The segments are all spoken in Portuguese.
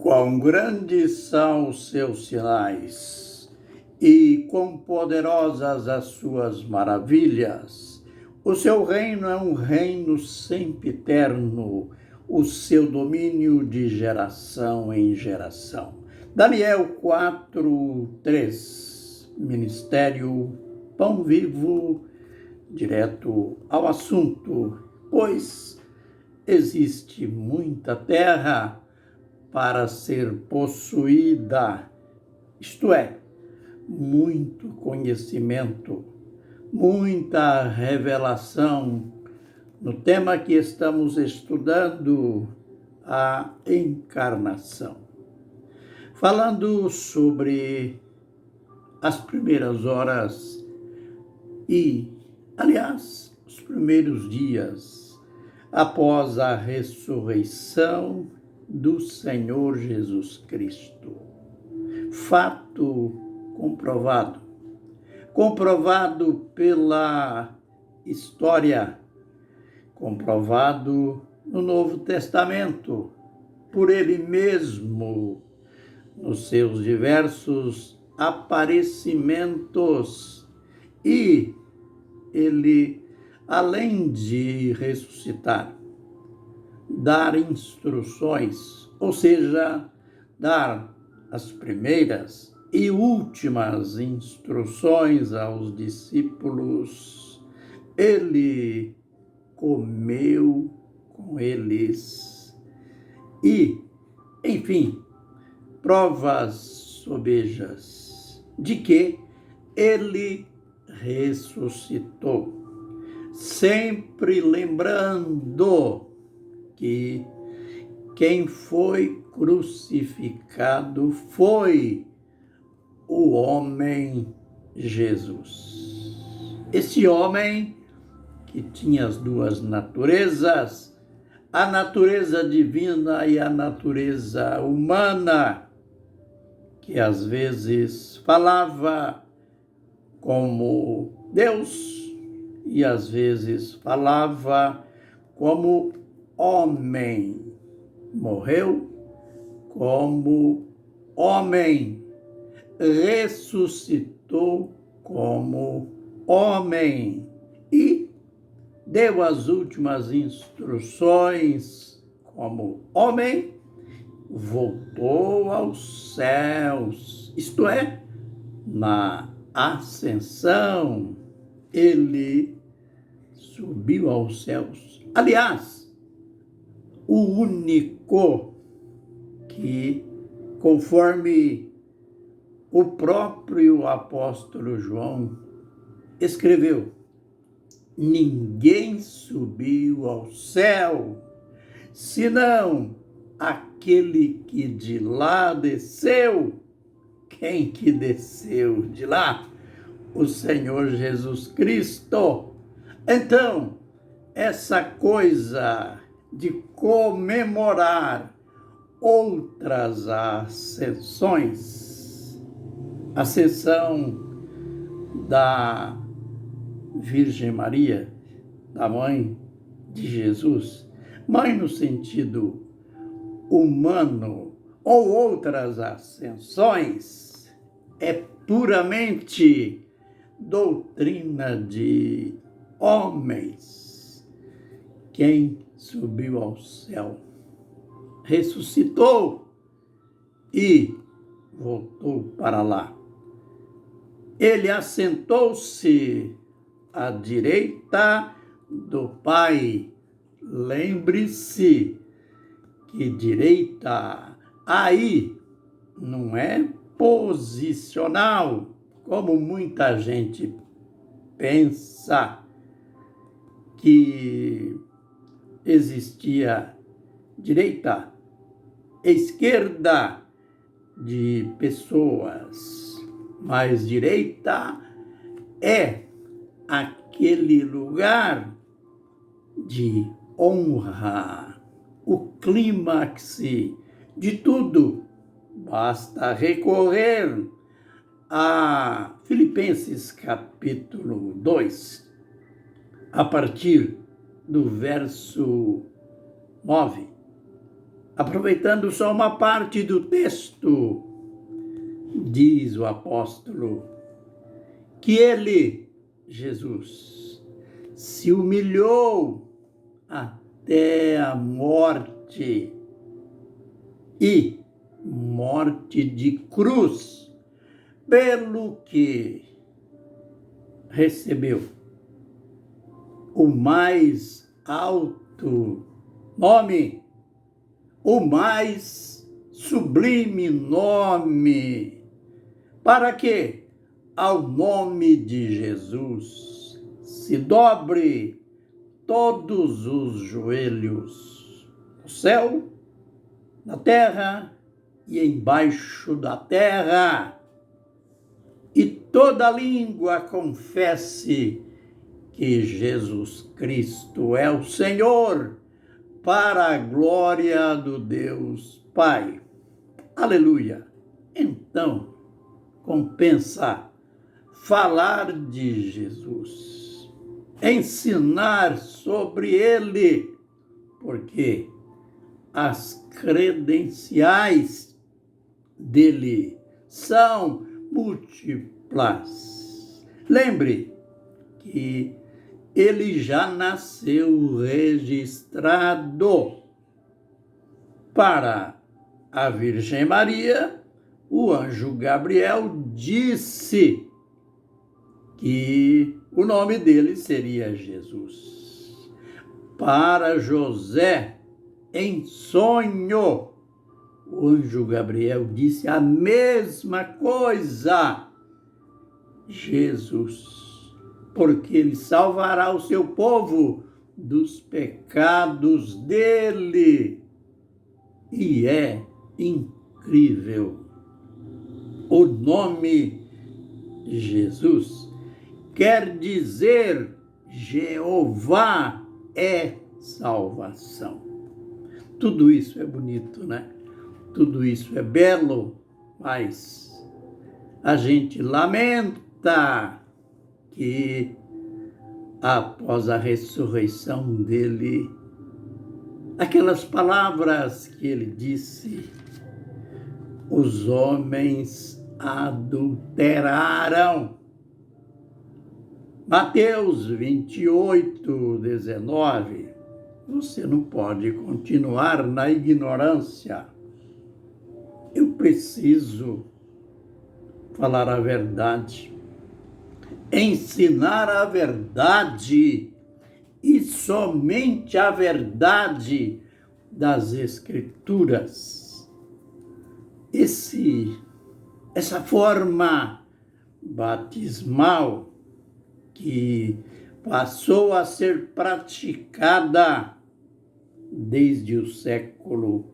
Quão grandes são os seus sinais e quão poderosas as suas maravilhas. O seu reino é um reino sempiterno, o seu domínio de geração em geração. Daniel 4:3, Ministério Pão Vivo, direto ao assunto, pois existe muita terra para ser possuída, isto é, muito conhecimento, muita revelação no tema que estamos estudando, a encarnação. Falando sobre as primeiras horas e, aliás, os primeiros dias após a ressurreição do Senhor Jesus Cristo. Fato comprovado pela história, comprovado no Novo Testamento, por ele mesmo, nos seus diversos aparecimentos, e ele, além de ressuscitar, dar instruções, ou seja, dar as primeiras e últimas instruções aos discípulos. Ele comeu com eles e, enfim, provas sobejas de que ele ressuscitou, sempre lembrando que quem foi crucificado foi o homem Jesus. Esse homem que tinha as duas naturezas, a natureza divina e a natureza humana, que às vezes falava como Deus e às vezes falava como homem, morreu como homem, ressuscitou como homem e deu as últimas instruções como homem, voltou aos céus, isto é, na ascensão, ele subiu aos céus. Aliás, o único que, conforme o próprio apóstolo João escreveu, ninguém subiu ao céu, senão aquele que de lá desceu. Quem que desceu de lá? O Senhor Jesus Cristo. Então, essa coisa de comemorar outras ascensões, ascensão da Virgem Maria, da mãe de Jesus, mãe no sentido humano, ou outras ascensões, é puramente doutrina de homens. Quem subiu ao céu, ressuscitou e voltou para lá. Ele assentou-se à direita do Pai. Lembre-se que direita aí não é posicional, como muita gente pensa que existia direita, esquerda de pessoas, mas direita é aquele lugar de honra, o clímax de tudo. Basta recorrer a Filipenses capítulo 2, a partir do verso 9. aproveitando só uma parte do texto, diz o apóstolo que ele, Jesus, se humilhou até a morte e morte de cruz, pelo que recebeu o mais alto nome, o mais sublime nome, para que ao nome de Jesus se dobre todos os joelhos no céu, na terra e embaixo da terra, e toda língua confesse que Jesus Cristo é o Senhor, para a glória do Deus Pai. Aleluia! Então, compensa falar de Jesus, ensinar sobre ele, porque as credenciais dele são múltiplas. Lembre que ele já nasceu registrado para a Virgem Maria. O anjo Gabriel disse que o nome dele seria Jesus. Para José, em sonho, o anjo Gabriel disse a mesma coisa: Jesus, porque ele salvará o seu povo dos pecados dele. E é incrível. O nome Jesus quer dizer Jeová é salvação. Tudo isso é bonito, né? Tudo isso é belo, mas a gente lamenta que após a ressurreição dele, aquelas palavras que ele disse, os homens adulteraram. Mateus 28, 19. Você não pode continuar na ignorância. Eu preciso falar a verdade, ensinar a verdade e somente a verdade das Escrituras. Essa forma batismal que passou a ser praticada desde o século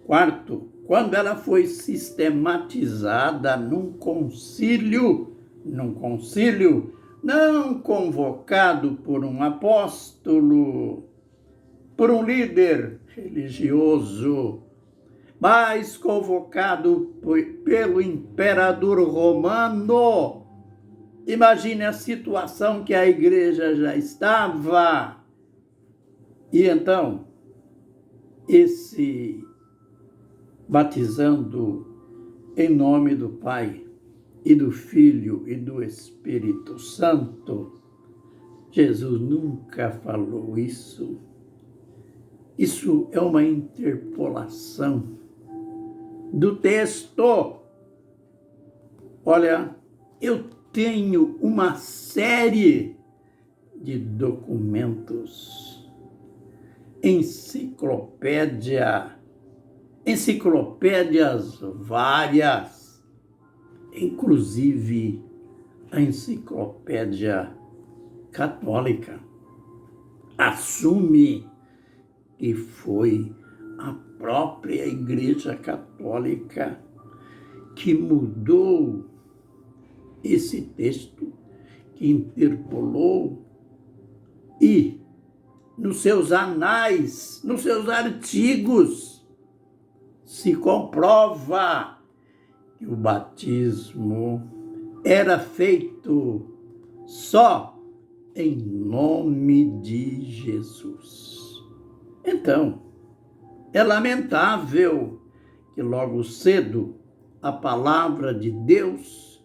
IV, quando ela foi sistematizada num concílio não convocado por um apóstolo, por um líder religioso, mas convocado pelo imperador romano. Imagine a situação que a igreja já estava. E então, esse batizando em nome do Pai e do Filho e do Espírito Santo, Jesus nunca falou isso. Isso é uma interpolação do texto. Olha, eu tenho uma série de documentos, enciclopédias várias, inclusive a enciclopédia católica assume que foi a própria Igreja Católica que mudou esse texto, que interpolou e nos seus anais, nos seus artigos, se comprova que o batismo era feito só em nome de Jesus. Então, É lamentável que logo cedo a palavra de Deus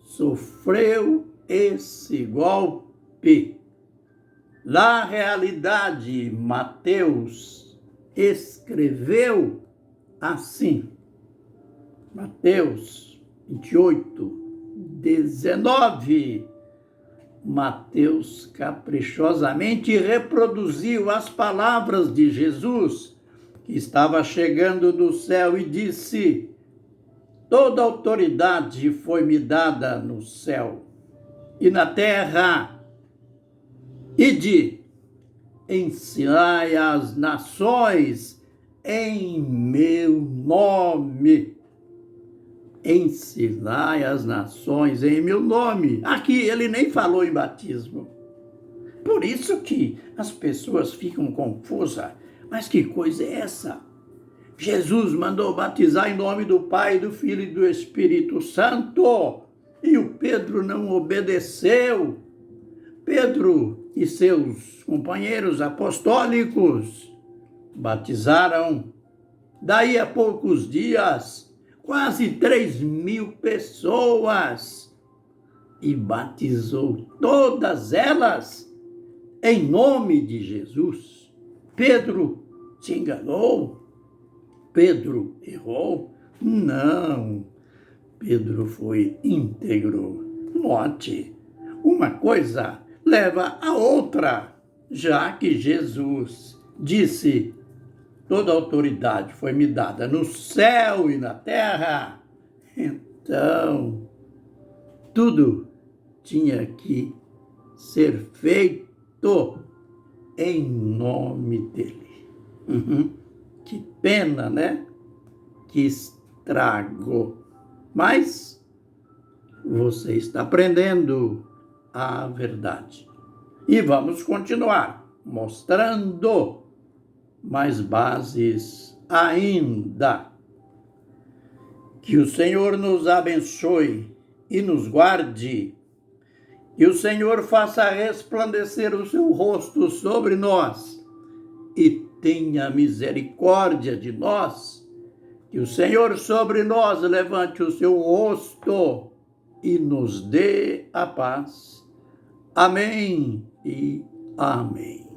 sofreu esse golpe. Na realidade, Mateus escreveu assim, Mateus 28, 19. Mateus caprichosamente reproduziu as palavras de Jesus, que estava chegando do céu, e disse: toda autoridade foi-me dada no céu e na terra. Ide, ensinai as nações em meu nome. Ensinai as nações em meu nome. Aqui ele nem falou em batismo. Por isso que as pessoas ficam confusas. Mas que coisa é essa? Jesus mandou batizar em nome do Pai, do Filho e do Espírito Santo. E o Pedro não obedeceu. Pedro e seus companheiros apostólicos batizaram. Daí a poucos dias, quase 3.000 pessoas, e batizou todas elas em nome de Jesus. Pedro se enganou? Pedro errou? Não, Pedro foi íntegro. Note, uma coisa leva a outra, já que Jesus disse: toda autoridade foi-me dada no céu e na terra. Então, tudo tinha que ser feito em nome dele. Que pena, né? Que estrago. Mas você está aprendendo a verdade. E vamos continuar mostrando mais bases ainda. Que o Senhor nos abençoe e nos guarde. Que o Senhor faça resplandecer o seu rosto sobre nós e tenha misericórdia de nós. Que o Senhor sobre nós levante o seu rosto e nos dê a paz. Amém e amém.